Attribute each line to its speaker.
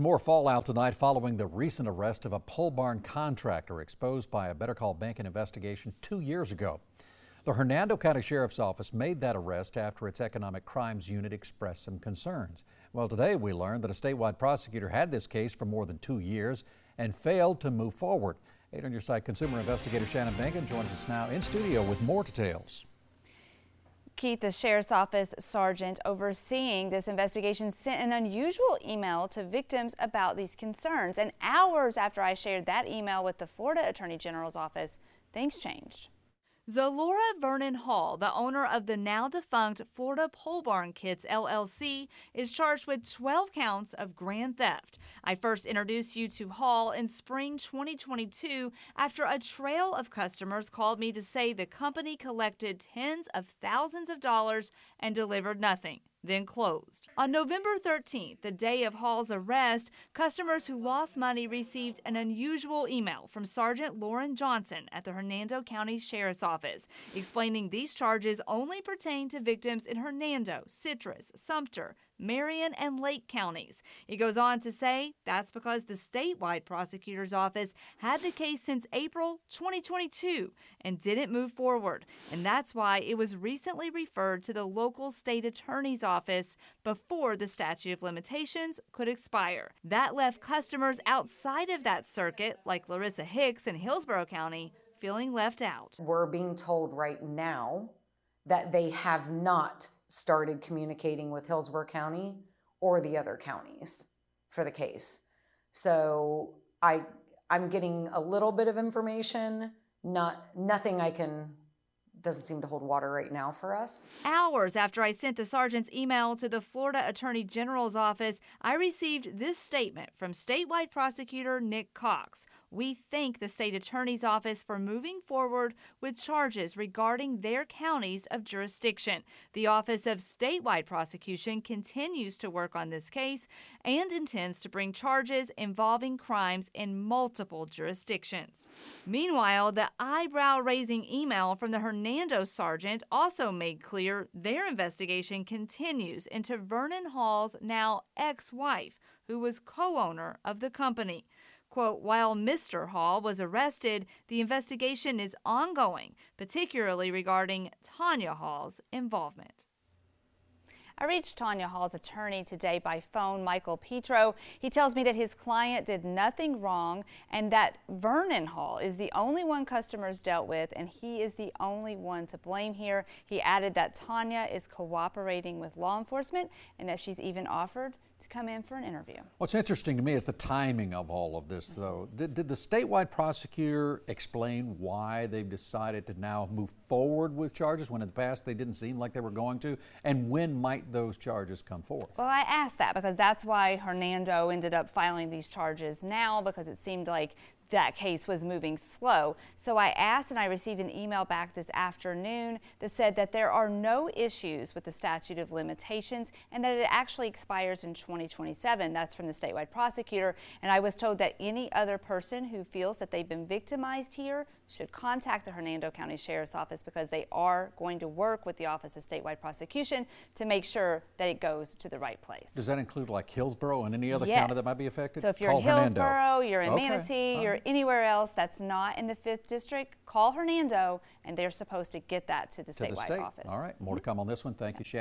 Speaker 1: more fallout tonight following the recent arrest of a pole barn contractor exposed by a Better Call Banking investigation 2 years ago. The Hernando County Sheriff's Office made that arrest after its Economic Crimes Unit expressed some concerns. Well, today we learned that a statewide prosecutor had this case for more than 2 years and failed to move forward. 8 on Your Side consumer investigator Shannon Bengen joins us now in studio with more details.
Speaker 2: Keith, the Sheriff's Office sergeant overseeing this investigation sent an unusual email to victims about these concerns. And hours after I shared that email with the Florida Attorney General's office, things changed. Zalora Vernon Hall, the owner of the now-defunct Florida Pole Barn Kits LLC, is charged with 12 counts of grand theft. I first introduced you to Hall in spring 2022 after a trail of customers called me to say the company collected tens of thousands of dollars and delivered nothing, then closed. On November 13th, the day of Hall's arrest, customers who lost money received an unusual email from Sergeant Lauren Johnson at the Hernando County Sheriff's Office, explaining these charges only pertain to victims in Hernando, Citrus, Sumter, Marion, and Lake counties. It goes on to say that's because the statewide prosecutor's office had the case since April 2022 and didn't move forward. And that's why it was recently referred to the local state attorney's office before the statute of limitations could expire. That left customers outside of that circuit, like Larissa Hicks in Hillsborough County, feeling left out.
Speaker 3: We're being told right now that they have not started communicating with Hillsborough County or the other counties for the case. So I'm getting a little bit of information, nothing doesn't seem to hold water right now for us.
Speaker 2: Hours after I sent the sergeant's email to the Florida Attorney General's office, I received this statement from statewide prosecutor Nick Cox. We thank the state attorney's office for moving forward with charges regarding their counties of jurisdiction. The Office of Statewide Prosecution continues to work on this case and intends to bring charges involving crimes in multiple jurisdictions. Meanwhile, the eyebrow-raising email from the Hernando sergeant also made clear their investigation continues into Vernon Hall's now ex-wife, who was co-owner of the company. Quote, while Mr. Hall was arrested, the investigation is ongoing, particularly regarding Tanya Hall's involvement. I reached Tanya Hall's attorney today by phone, Michael Petro. He tells me that his client did nothing wrong and that Vernon Hall is the only one customers dealt with and he is the only one to blame here. He added that Tanya is cooperating with law enforcement and that she's even offered to come in for an interview.
Speaker 1: What's interesting to me is the timing of all of this, though. Did the statewide prosecutor explain why they've decided to now move forward with charges when in the past they didn't seem like they were going to? And when might those charges come forth?
Speaker 2: Well, I asked that because that's why Hernando ended up filing these charges now, because it seemed like that case was moving slow. So I asked and I received an email back this afternoon that said that there are no issues with the statute of limitations and that it actually expires in 2027. That's from the statewide prosecutor. And I was told that any other person who feels that they've been victimized here should contact the Hernando County Sheriff's Office because they are going to work with the Office of Statewide Prosecution to make sure that it goes to the right place.
Speaker 1: Does that include like Hillsborough and any other
Speaker 2: Yes.
Speaker 1: county that might be affected?
Speaker 2: So if you're
Speaker 1: Call
Speaker 2: in Hillsborough,
Speaker 1: Hernando.
Speaker 2: you're in Manatee, you're anywhere else that's not in the 5th District, call Hernando and they're supposed to get that to the statewide office.
Speaker 1: All right, more to come on this one. Thank you, Shannon.